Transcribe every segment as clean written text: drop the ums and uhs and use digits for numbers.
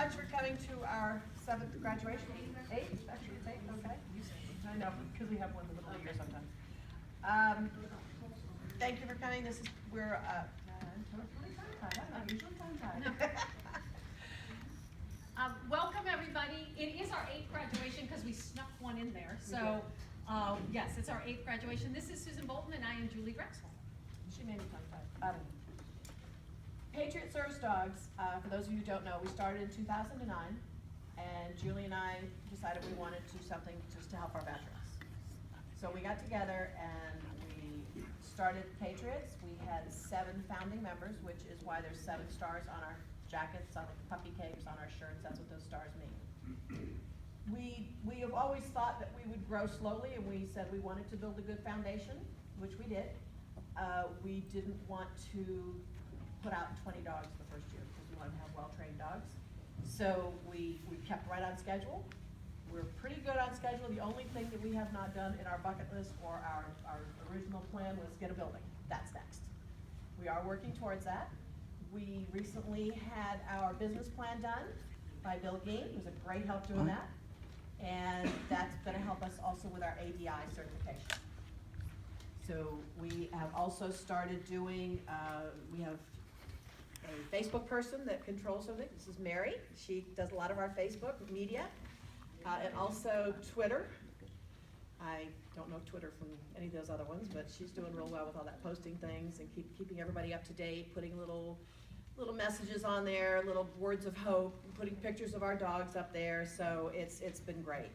much for coming to our 7th graduation. 8th, actually it's 8th, okay. I know, because we have one in the middle of the year sometimes. Thank you for coming. We're usually time. Welcome everybody. It is our 8th graduation because we snuck one in there. So yes, it's our 8th graduation. This is Susan Bolton and I am Julie Drexel. She made me tongue-tied. Patriot Service Dogs, for those of you who don't know, we started in 2009, and Julie and I decided we wanted to do something just to help our veterans. So we got together and we started Patriots. We had 7 founding members, which is why there's 7 stars on our jackets, on the puppy capes, on our shirts. That's what those stars mean. We have always thought that we would grow slowly, and we said we wanted to build a good foundation, which we did. We didn't want to put out 20 dogs the first year because we wanted to have well-trained dogs. So we kept right on schedule. We're pretty good on schedule. The only thing that we have not done in our bucket list or our original plan was get a building. That's next. We are working towards that. We recently had our business plan done by Bill Gein. It was a great help doing that. And that's going to help us also with our ADI certification. So we have also started doing, we have a Facebook person that controls something. This is Mary. She does a lot of our Facebook media, and also Twitter. I don't know Twitter from any of those other ones, but she's doing real well with all that, posting things and keeping everybody up to date, putting little messages on there, little words of hope, putting pictures of our dogs up there. So it's been great.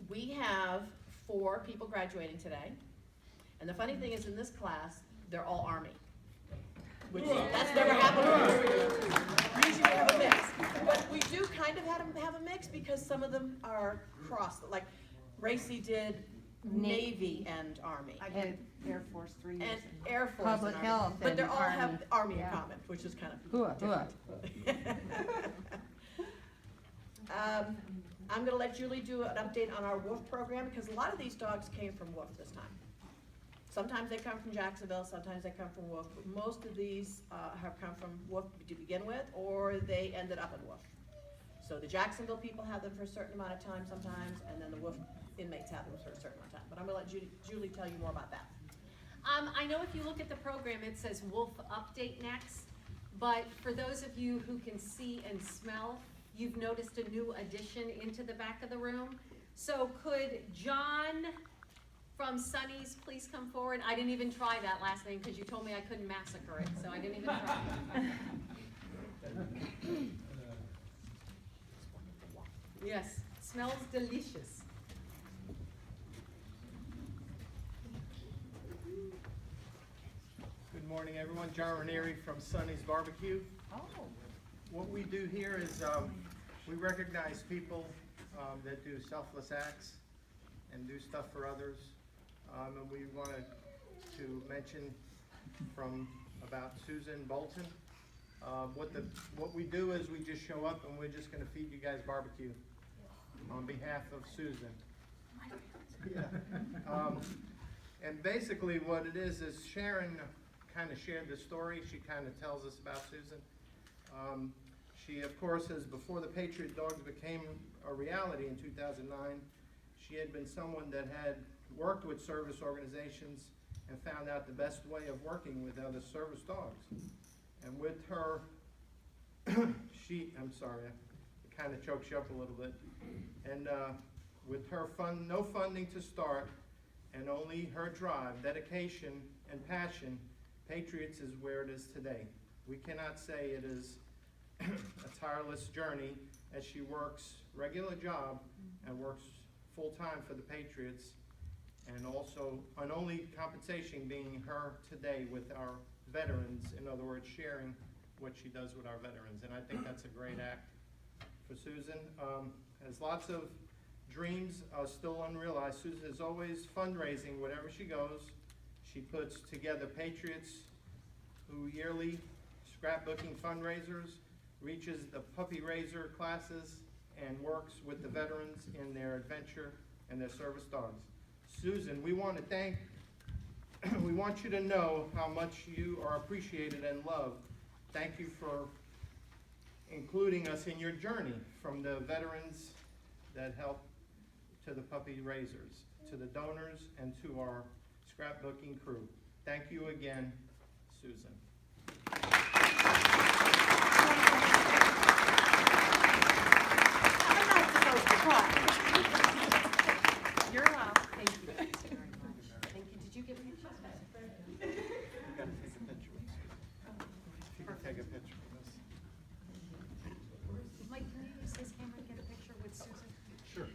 We have 4 people graduating today, and the funny thing is, in this class, they're all Army. That's never happened before. Usually we have a mix. But we do kind of have a mix because some of them are crossed. Like Racy did Navy and Army. I did Air Force 3 years. And Air Force Public and health. But they all Army. have Army Yeah. in common, which is kind of Hooah, different. I'm going to let Julie do an update on our WOOF program because a lot of these dogs came from WOOF this time. Sometimes they come from Jacksonville, sometimes they come from WOOF. Most of these have come from WOOF to begin with, or they ended up in WOOF. So the Jacksonville people have them for a certain amount of time sometimes, and then the WOOF inmates have them for a certain amount of time. But I'm going to let Julie tell you more about that. I know if you look at the program, it says Wolf Update next, but for those of you who can see and smell, you've noticed a new addition into the back of the room. So could John from Sunny's please come forward? I didn't even try that last name because you told me I couldn't massacre it, so I didn't even try. Yes, smells delicious. Good morning, everyone. John Ranieri from Sonny's Barbecue. Oh. What we do here is we recognize people that do selfless acts and do stuff for others. And we wanted to mention about Susan Bolton. What we do is we just show up and we're just going to feed you guys barbecue on behalf of Susan. Yeah. And basically what it is Sharon kind of shared the story. She kind of tells us about Susan. She, of course, before the Patriot Dogs became a reality in 2009, she had been someone that had worked with service organizations and found out the best way of working with other service dogs. And with her, I'm sorry, it kind of chokes you up a little bit. And with her no funding to start, and only her drive, dedication, and passion, Patriots is where it is today. We cannot say it is a tireless journey as she works regular job and works full-time for the Patriots, and also on only compensation being her today with our veterans, in other words, sharing what she does with our veterans. And I think that's a great act for Susan. Has lots of dreams still unrealized. Susan is always fundraising wherever she goes. She puts together Patriots who yearly scrapbooking fundraisers, reaches the puppy raiser classes, and works with the veterans in their adventure and their service dogs. Susan, we want you to know how much you are appreciated and loved. Thank you for including us in your journey, from the veterans that help to the puppy raisers, to the donors, and to our scrapbooking crew. Thank you again, Susan. I'm not supposed to cry. You're up. Thank you very much. Thank you. Did you get pictures? You gotta take a picture. If you can take a picture of this. Mike, can you use this camera to get a picture with Susan? Sure.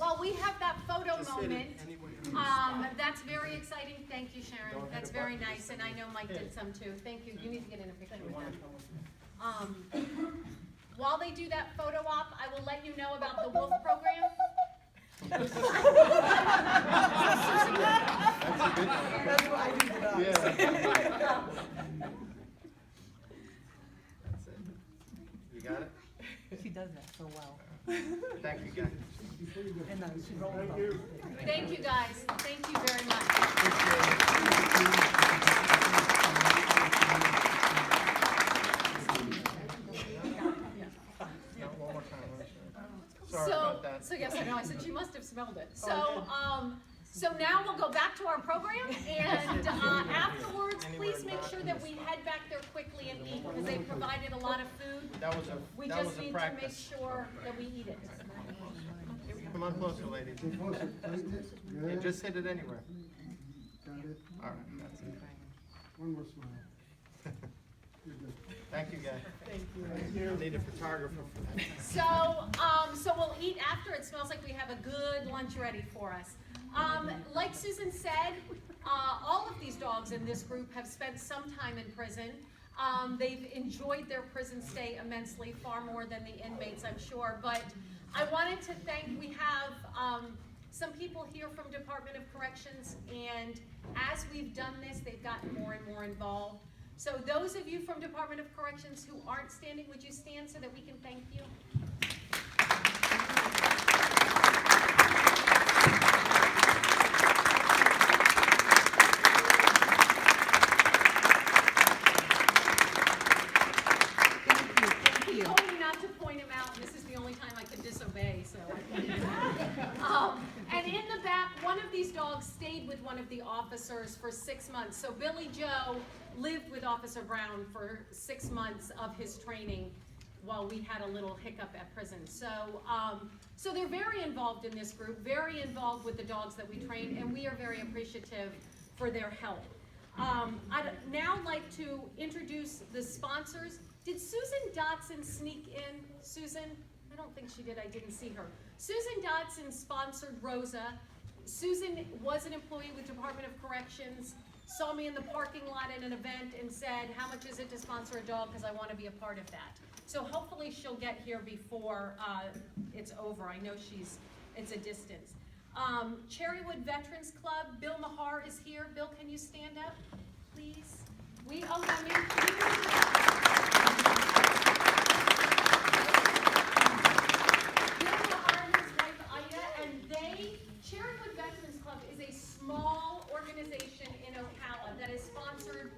Well, we have that photo Just hit it moment. anywhere you That's very exciting. Thank you, Sharon. Don't hit That's a very button, nice, just and I know Mike hit did it. some too. Thank you. You need to get in a picture You with wanna them. come with me? While they do that photo op, I will let you know about the Wolf program. That's a good one. That's why I do the dogs. Yeah. That's it. You got it? She does that so well. Thank you, guys. And then she rolls them. Thank you, guys. Thank you very much. No, one more time. Sorry about that. So yes, I know, I said, she must have smelled it. So now we'll go back to our program, and afterwards, please make sure that we head back there quickly and eat, because they provided a lot of food. That was We a just need to make practice. sure that we eat it. Come on closer, ladies. Yeah, Good. just hit it anywhere. Got it. All right, that's it. One more smile. You're good. Thank you, guys. Thank you. I need a photographer for that. So we'll eat after. It smells like we have a good lunch ready for us. Like Susan said, all of these dogs in this group have spent some time in prison. They've enjoyed their prison stay immensely, far more than the inmates, I'm sure. But I wanted to thank, we have some people here from Department of Corrections, and as we've done this, they've gotten more and more involved. So those of you from Department of Corrections who aren't standing, would you stand so that we can thank you? He told me not to point him out, and this is the only time I could disobey, so I pointed him out. And in the back, one of these dogs stayed with one of the officers for 6 months. So Billy Joe lived with Officer Brown for 6 months of his training while we had a little hiccup at prison. So, so they're very involved in this group, very involved with the dogs that we train, and we are very appreciative for their help. I'd now like to introduce the sponsors. Did Susan Dotson sneak in? Susan? I don't think she did, I didn't see her. Susan Dotson sponsored Rosa. Susan was an employee with Department of Corrections, saw me in the parking lot at an event and said, how much is it to sponsor a dog, because I want to be a part of that. So hopefully she'll get here before it's over. I know it's a distance. Cherrywood Veterans Club, Bill Mahar is here. Bill, can you stand up, please? Bill Mahar and his wife Ida, and Cherrywood Veterans Club is a small organization in Ocala that has sponsored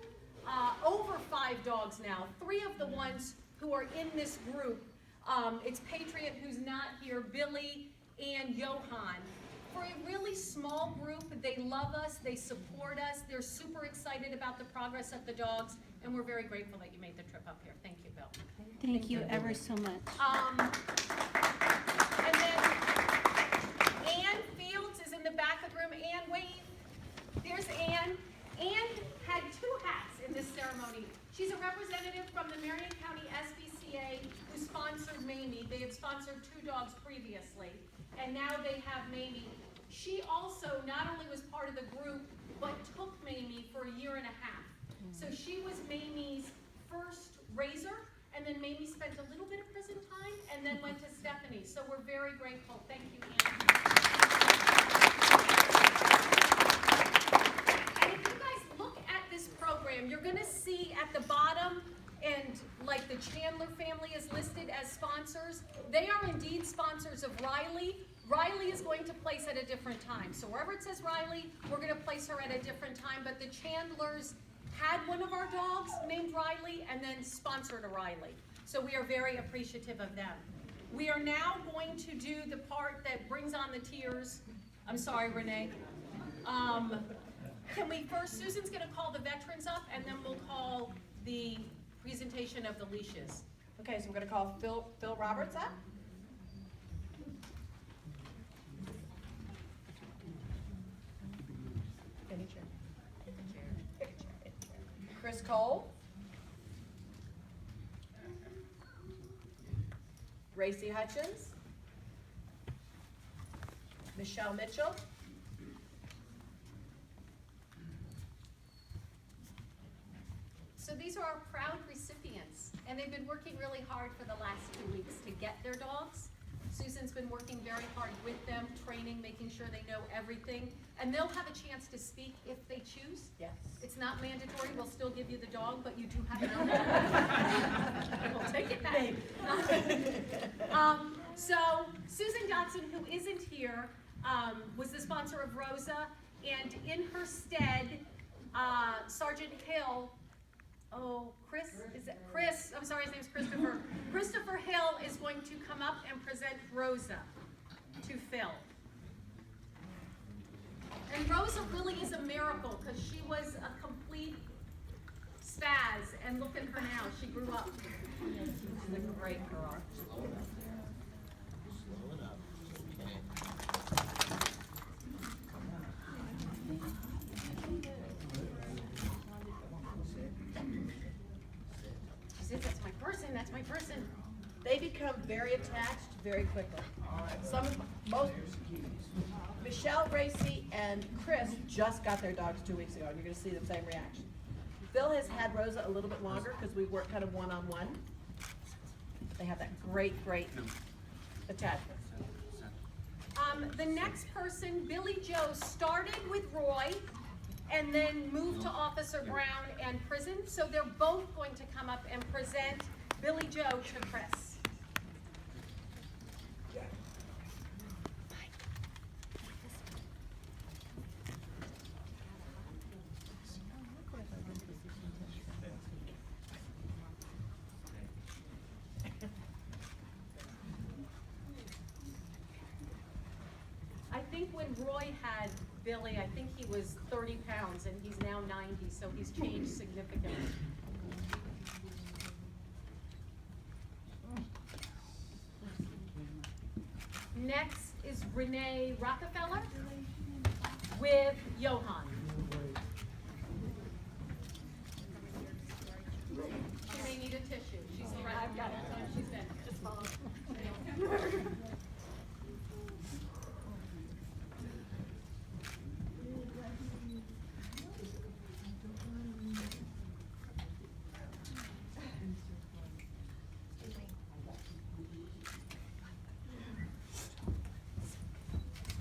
over 5 dogs now. 3 of the ones who are in this group, it's Patriot, who's not here, Billy, and Johan. For a really small group, they love us, they support us, they're super excited about the progress of the dogs, and we're very grateful that you made the trip up here. Thank you, Bill. Thank you ever so much. And then Ann Fields is in the back of the room. Ann, wave. There's Ann. Ann had 2 hats in this ceremony. She's a representative from the Marion County SBCA who sponsored Mamie. They had sponsored 2 dogs previously, and now they have Mamie. She also not only was part of the group, but took Mamie for a year and a half. So she was Mamie's first raiser, and then Mamie spent a little bit of prison time, and then went to Stephanie. So we're very grateful. Thank you, Anne. And if you guys look at this program, you're gonna see at the bottom, and like the Chandler family is listed as sponsors. They are indeed sponsors of Riley. Riley is going to place at a different time. So wherever it says Riley, we're gonna place her at a different time, but the Chandlers had one of our dogs named Riley and then sponsored a Riley. So we are very appreciative of them. We are now going to do the part that brings on the tears. I'm sorry, Renee. Can we first, Susan's gonna call the veterans up and then we'll call the presentation of the leashes. Okay, so we're gonna call Phil Roberts up. Any chair. Pick a chair. Chris Cole. Racy Hutchins. Michelle Mitchell. So these are our proud recipients, and they've been working really hard for the last 2 weeks to get their dogs. Susan's been working very hard with them, training, making sure they know everything, and they'll have a chance to speak if they choose. Yes. It's not mandatory, we'll still give you the dog, but you do have to know. We'll take it back. So Susan Dotson, who isn't here, was the sponsor of Rosa, and in her stead, Sergeant Hill, Chris, I'm sorry, his name's Christopher. Christopher Hill is going to come up and present Rosa to Phil. And Rosa really is a miracle, because she was a complete spaz, and look at her now, she grew up. She's a great girl. She said, that's my person. They become very attached very quickly. Michelle, Racy, and Chris just got their dogs 2 weeks ago, and you're gonna see the same reaction. Phil has had Rosa a little bit longer because we work kind of one-on-one. They have that great attachment. The next person, Billy Joe, started with Roy and then moved to Officer Brown and prison. So they're both going to come up and present Billy Joe to Chris. I think when Roy had Billy, I think he was 30 pounds and he's now 90, so he's changed significantly. Next is Renee Rockefeller with Johan. She may need a tissue. She's the right. I've got it. She's in. Just follow.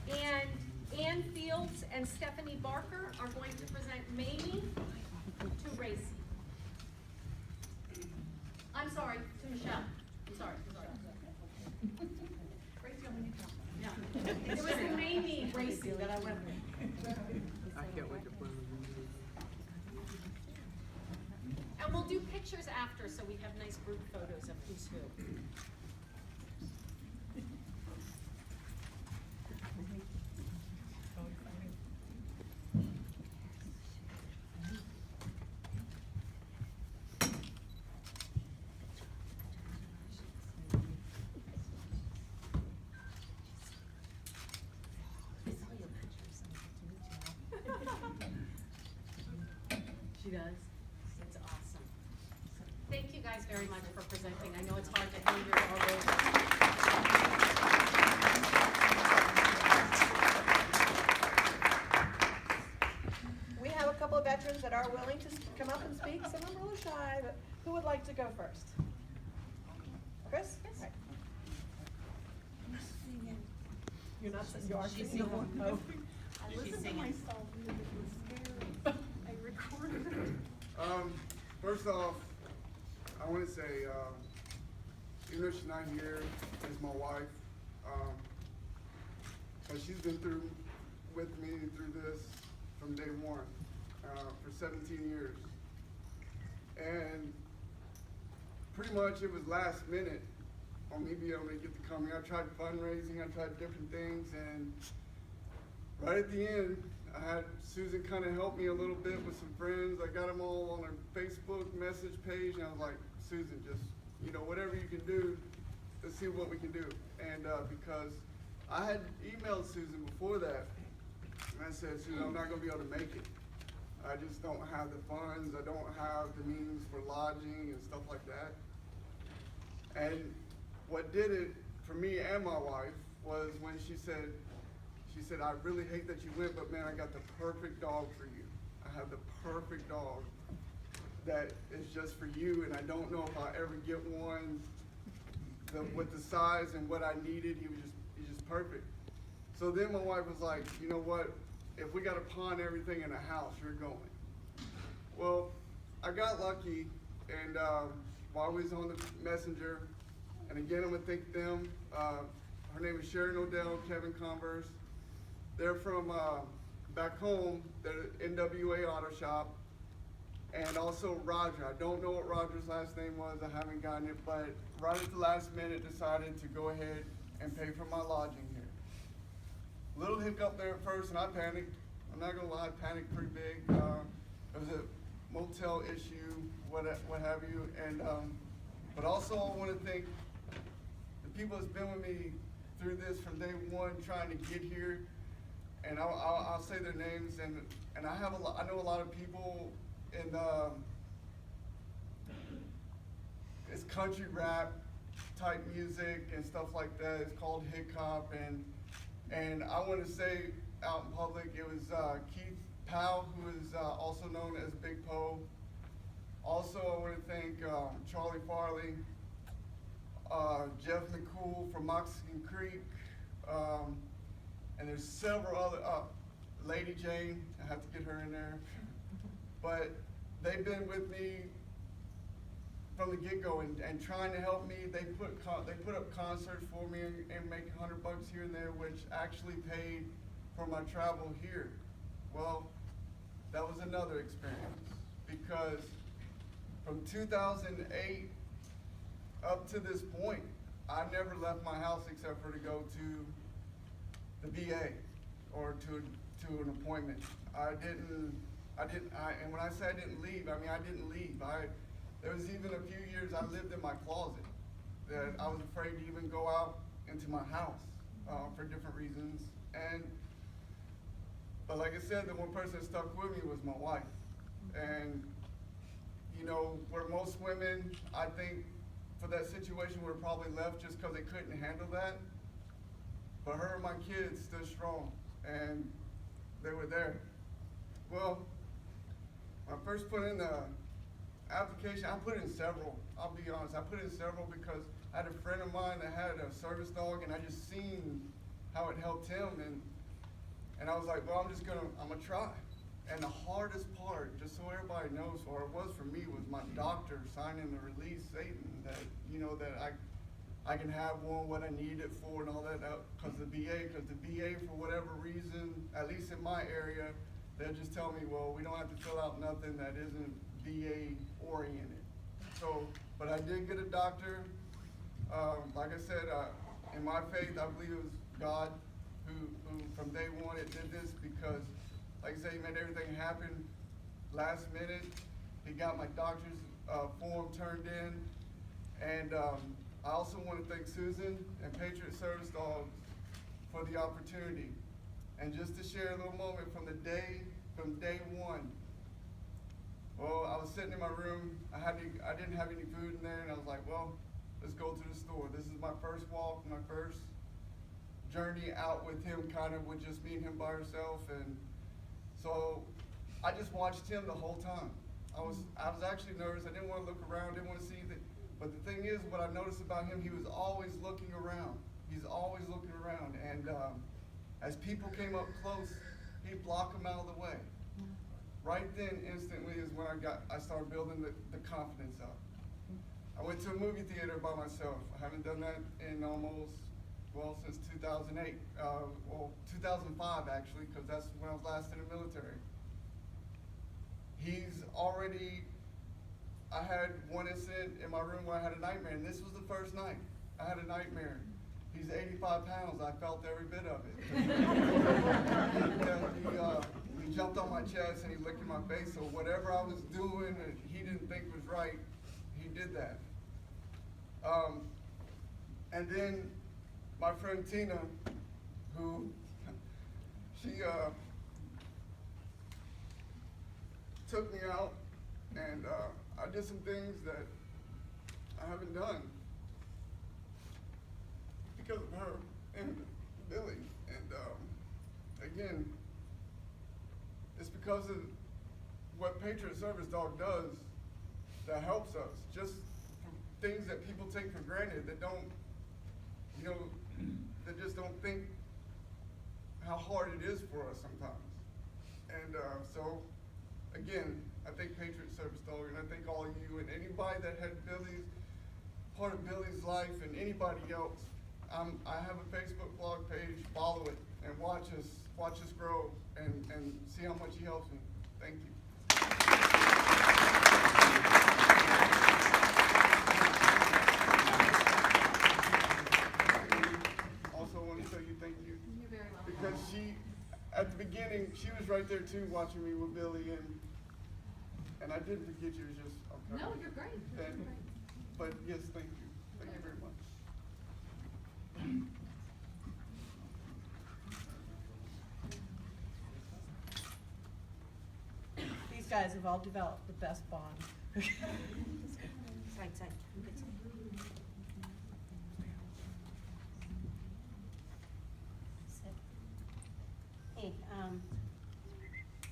And Ann Fields and Stephanie Barker are going to present Mamie to Racy. I'm sorry, to Michelle. I'm sorry. Yeah. It was the Mamie Racy that I went with. I can't wait to play with you. And we'll do pictures after so we have nice group photos of who's who. She does. It's awesome. Thank you guys very much for presenting. I know it's hard to hear you all over. We have a couple of veterans that are willing to come up and speak. Some of them are a little shy, but who would like to go first? Chris? Yes. All right. You're not, you are singing. Oh. I listened to myself, and it was scary. I recorded it. First off, I want to say, even though she's not here, is my wife. But she's been with me through this from day one, for 17 years. And pretty much it was last minute on me being able to get the company. I tried fundraising, I tried different things, and right at the end, I had Susan kind of help me a little bit with some friends. I got them all on a Facebook message page, and I was like, Susan, just, whatever you can do, let's see what we can do. And because I had emailed Susan before that, and I said, Susan, I'm not gonna be able to make it. I just don't have the funds, I don't have the means for lodging and stuff like that. And what did it for me and my wife was when she said, I really hate that you went, but man, I got the perfect dog for you. I have the perfect dog that is just for you, and I don't know if I'll ever get one with the size and what I needed. He's just perfect. So then my wife was like, you know what? If we gotta pawn everything in the house, you're going. Well, I got lucky, and while we was on the messenger, and again, I'm gonna thank them. Her name is Sharon Odell, Kevin Converse. They're from back home. They're NWA Auto Shop, and also Roger. I don't know what Roger's last name was. I haven't gotten it, but right at the last minute, decided to go ahead and pay for my lodging here. Little hiccup there at first, and I panicked. I'm not gonna lie, I panicked pretty big. It was a motel issue, what have you, and but also I want to thank the people that's been with me through this from day one, trying to get here. And I'll say their names, and I know a lot of people in it's country rap type music and stuff like that. It's called hip hop, and I want to say out in public, it was Keith Powell, who is also known as Big Poe. Also, I want to thank Charlie Farley, Jeff McCool from Moxie Creek, and there's several other, Lady Jane, I have to get her in there. But they've been with me from the get-go and trying to help me. They put up concerts for me and make $100 here and there, which actually paid for my travel here. Well, that was another experience, because from 2008 up to this point, I never left my house except for to go to the VA or to an appointment. And when I say I didn't leave, I mean I didn't leave. There was even a few years I lived in my closet, that I was afraid to even go out into my house for different reasons. But like I said, the one person that stuck with me was my wife. And where most women, I think, for that situation would have probably left just because they couldn't handle that. But her and my kids stood strong, and they were there. Well, when I first put in the application, I put in several. I'll be honest, I put in several because I had a friend of mine that had a service dog, and I just seen how it helped him, and I was like, well, I'm gonna try. And the hardest part, just so everybody knows, or it was for me, was my doctor signing the release stating that, that I can have one, what I need it for, and all that, because the VA, for whatever reason, at least in my area, they'll just tell me, well, we don't have to fill out nothing that isn't VA oriented. So, but I did get a doctor. Like I said, in my faith, I believe it was God who from day one, it did this, because, like I said, he made everything happen last minute. He got my doctor's form turned in, and I also want to thank Susan and Patriot Service Dogs for the opportunity. And just to share a little moment from day one. Well, I was sitting in my room. I didn't have any food in there, and I was like, well, let's go to the store. This is my first walk, my first journey out with him, kind of with just me and him by herself. And so I just watched him the whole time. I was actually nervous. I didn't want to look around, didn't want to see anything. But the thing is, what I noticed about him, he was always looking around. He's always looking around. And as people came up close, he'd block them out of the way. Right then, instantly, is when I started building the confidence up. I went to a movie theater by myself. I haven't done that in since 2008. 2005 actually, because that's when I was last in the military. He's already I had one incident in my room where I had a nightmare, and this was the first night. I had a nightmare. He's 85 pounds. I felt every bit of it. Yeah, he jumped on my chest and he licked in my face. So whatever I was doing and he didn't think was right, he did that. And then my friend Tina, who she took me out, and I did some things that I haven't done because of her and Billy. And again, it's because of what Patriot Service Dog does that helps us. Just things that people take for granted, that don't, you know, that just don't think how hard it is for us sometimes. And so, again, I thank Patriot Service Dog, and I thank all of you and anybody that had Billy's, part of Billy's life, and anybody else. I have a Facebook blog page. Follow it and watch us grow, and see how much he helps me. Thank you. Also want to tell you thank you. You're very welcome. Because she, at the beginning, she was right there too, watching me with Billy, and I didn't forget you. It was just okay. No, you're great. You're And, great. but yes, thank you. Thank you very much. These guys have all developed the best bond. Side, side. Sit. Hey,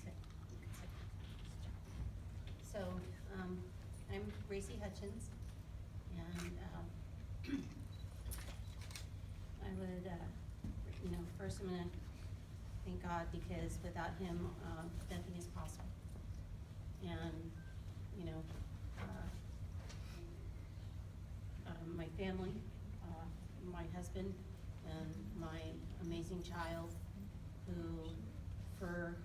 sit. So, I'm Gracie Hutchins, and, I would, first I'm gonna thank God, because without him, nothing is possible. And, my family, my husband, and my amazing child, who for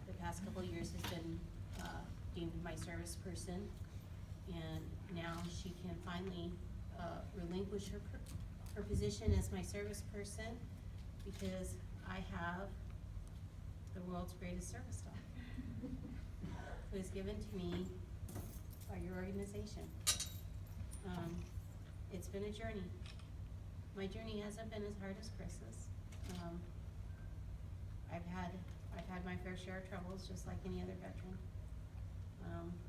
the past couple of years has been deemed my service person, and now she can finally relinquish her position as my service person, because I have the world's greatest service dog, who is given to me by your organization. It's been a journey. My journey hasn't been as hard as Chris's. I've had my fair share of troubles, just like any other veteran.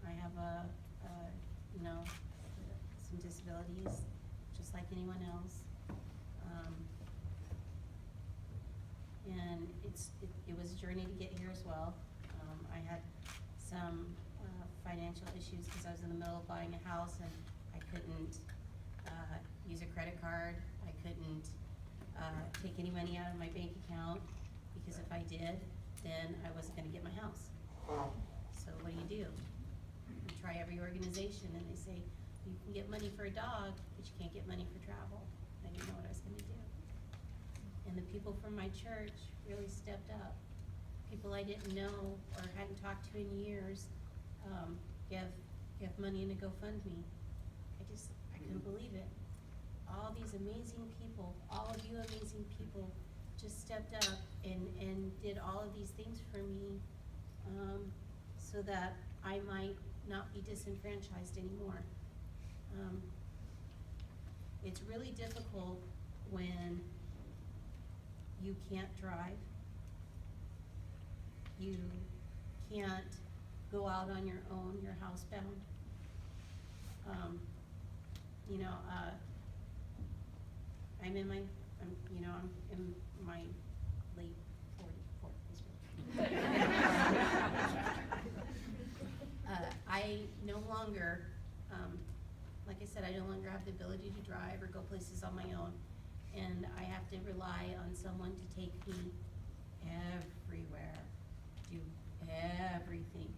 I have some disabilities, just like anyone else. And it was a journey to get here as well. I had some financial issues because I was in the middle of buying a house, and I couldn't use a credit card. I couldn't take any money out of my bank account, because if I did, then I wasn't gonna get my house. So what do? You try every organization, and they say, you can get money for a dog, but you can't get money for travel. I didn't know what I was gonna do. And the people from my church really stepped up. People I didn't know or hadn't talked to in years, gave money in a GoFundMe. I couldn't believe it. All these amazing people, all of you amazing people, just stepped up and did all of these things for me, so that I might not be disenfranchised anymore. It's really difficult when you can't drive, you can't go out on your own, you're housebound. I'm in my late 40s. I no longer, like I said, I no longer have the ability to drive or go places on my own, and I have to rely on someone to take me everywhere, do everything.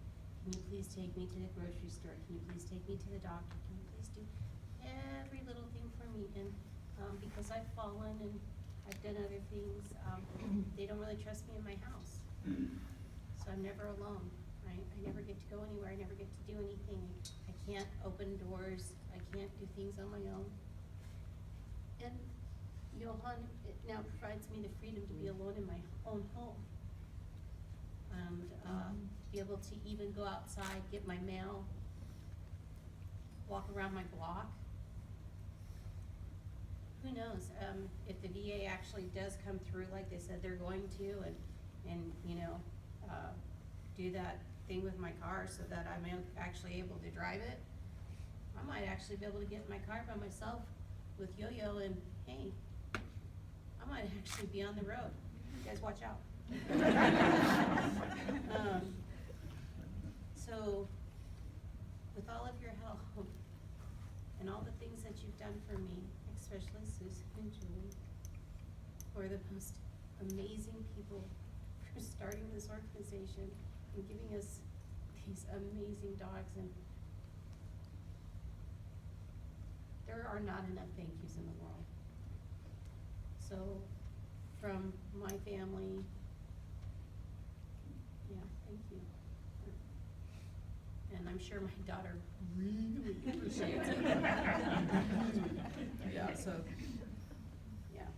Can you please take me to the grocery store? Can you please take me to the doctor? Can you please do every little thing for me? And because I've fallen and I've done other things, they don't really trust me in my house. So I'm never alone, right? I never get to go anywhere. I never get to do anything. I can't open doors, I can't do things on my own. And Johan, it now provides me the freedom to be alone in my own home. And, be able to even go outside, get my mail, walk around my block. Who knows, if the VA actually does come through like they said they're going to, and, you know, do that thing with my car so that I'm actually able to drive it, I might actually be able to get in my car by myself with Yo-Yo and, hey, I might actually be on the road. You guys watch out. So, with all of your help and all the things that you've done for me, especially Susan and Julie, who are the most amazing people for starting this organization and giving us these amazing dogs, and there are not enough thank yous in the world. So, from my family, yeah, thank you. And I'm sure my daughter really appreciates it. Yeah, so, yeah.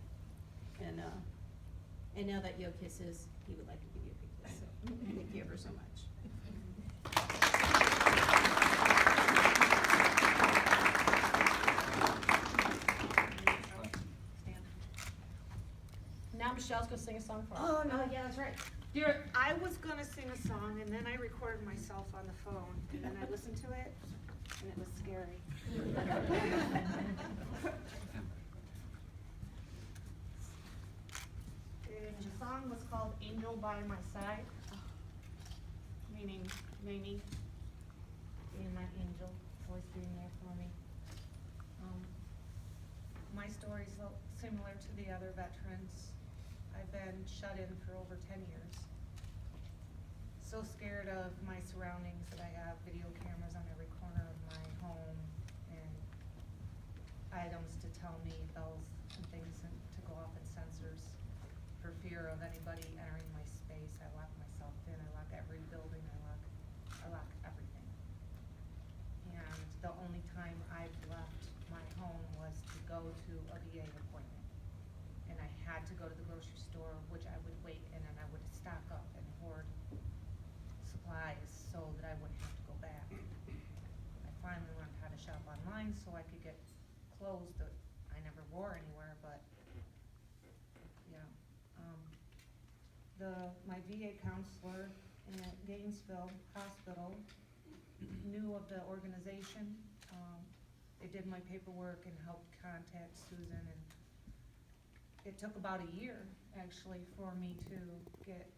And now that Yo kisses, he would like to give you a big kiss, so thank you ever so much. Now Michelle's gonna sing a song for us. Oh, no, yeah, that's right. I was gonna sing a song, and then I recorded myself on the phone, and then I listened to it, and it was scary. And the song was called Angel by My Side, meaning Mamie being my angel, always being there for me. My story's similar to the other veterans. I've been shut in for over 10 years. So scared of my surroundings that I have video cameras on every corner of my home and items to tell me bells and things to go off in sensors for fear of anybody entering my space. I lock myself in, I lock every building, I lock everything. And the only time I've left my home was to go to a VA appointment. And I had to go to the grocery store, which I would wait, and then I would stock up and hoard supplies so that I wouldn't have to go back. I finally learned how to shop online so I could get clothes that I never wore anywhere, but yeah. My VA counselor at Gainesville Hospital knew of the organization. They did my paperwork and helped contact Susan, and it took about a year, actually, for me to get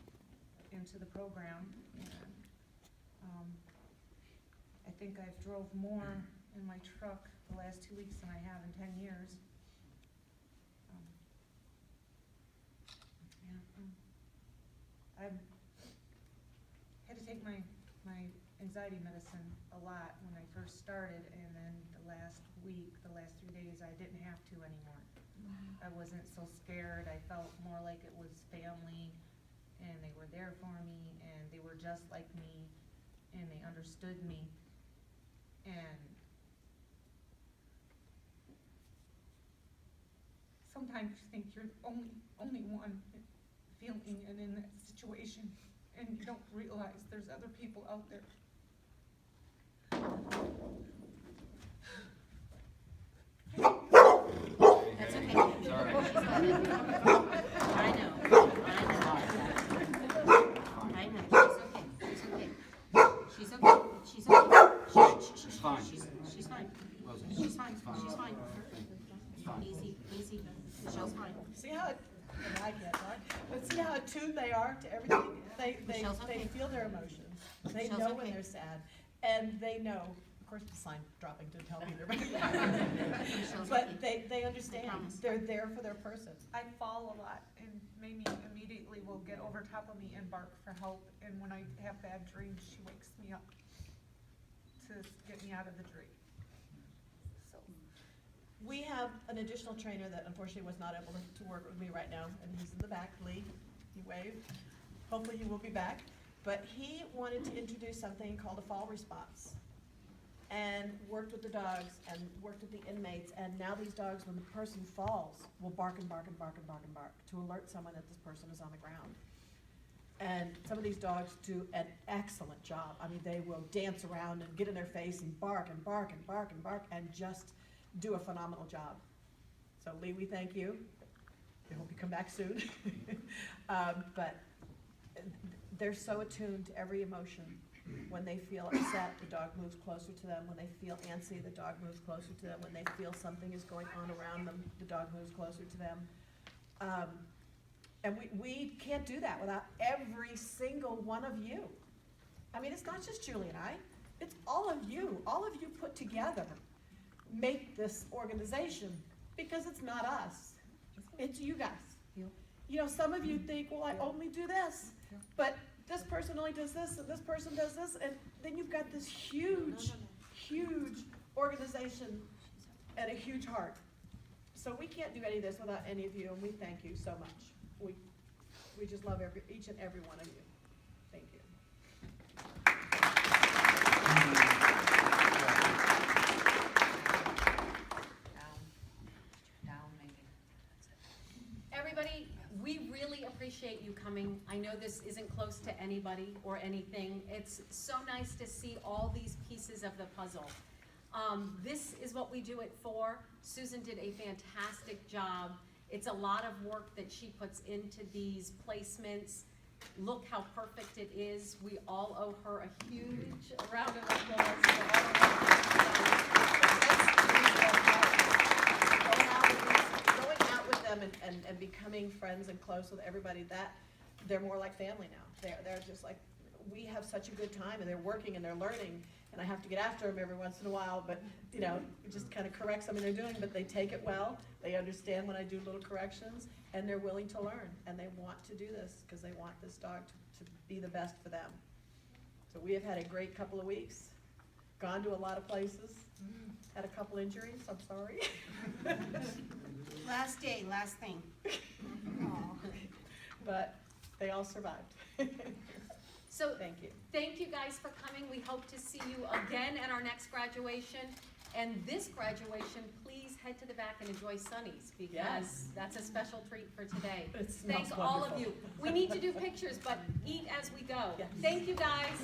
into the program. And I think I've drove more in my truck the last 2 weeks than I have in 10 years. I've had to take my anxiety medicine a lot when I first started, and then the last 3 days, I didn't have to anymore. I wasn't so scared. I felt more like it was family, and they were there for me, and they were just like me, and they understood me. And sometimes you think you're the only one feeling and in that situation, and you don't realize there's other people out there. That's okay. I know. She's okay. She's okay. She's fine. She's fine. She's fine. She's fine. Easy. Michelle's fine. See how it, I get, right? But see how attuned they are to everything? They Michelle's okay. feel their emotions. They Michelle's know when okay. they're sad, and they know, of course, the sign dropping to tell me they're Michelle's but okay. they understand. promise. They're there for their person. I fall a lot, and Mamie immediately will get over top of me and bark for help, and when I have bad dreams, she wakes me up to get me out of the dream. So, We have an additional trainer that unfortunately was not able to work with me right now, and he's in the back, Lee, he waved. Hopefully he will be back. But he wanted to introduce something called a fall response. and worked with the dogs and worked with the inmates, and now these dogs, when the person falls, will bark and bark and bark and bark and bark to alert someone that this person is on the ground. And some of these dogs do an excellent job. I mean, they will dance around and get in their face and bark and bark and bark and bark and just do a phenomenal job. So Lee, we thank you. I hope you come back soon. But they're so attuned to every emotion. When they feel upset, the dog moves closer to them. When they feel antsy, the dog moves closer to them. When they feel something is going on around them, the dog moves closer to them. And we can't do that without every single one of you. I mean, it's not just Julie and I, it's all of you put together make this organization, because it's not us, it's you guys. You know, some of you think, well, I only do this, but this person only does this, and this person does this, and then you've got this huge, huge organization and a huge heart. So we can't do any of this without any of you, and we thank you so much. We just love each and every one of you. Thank you. Everybody, we really appreciate you coming. I know this isn't close to anybody or anything. It's so nice to see all these pieces of the puzzle. This is what we do it for. Susan did a fantastic job. It's a lot of work that she puts into these placements. Look how perfect it is. We all owe her a huge round of applause for all of that. Going out with them and becoming friends and close with everybody, that they're more like family now. They're just like, we have such a good time, and they're working and they're learning, and I have to get after them every once in a while, but you know, just kind of correct something they're doing, but they take it well. They understand when I do little corrections, and they're willing to learn, and they want to do this because they want this dog to be the best for them. So we have had a great couple of weeks, gone to a lot of places, had a couple injuries, I'm sorry. Last day, last thing. But they all survived. So Thank you. thank you guys for coming. We hope to see you again at our next graduation. And this graduation, please head to the back and enjoy Sunny's, because Yes. that's a special treat for today. It smells Thank all of wonderful. you. We need to do pictures, but eat as we go. Yes. Thank you, guys.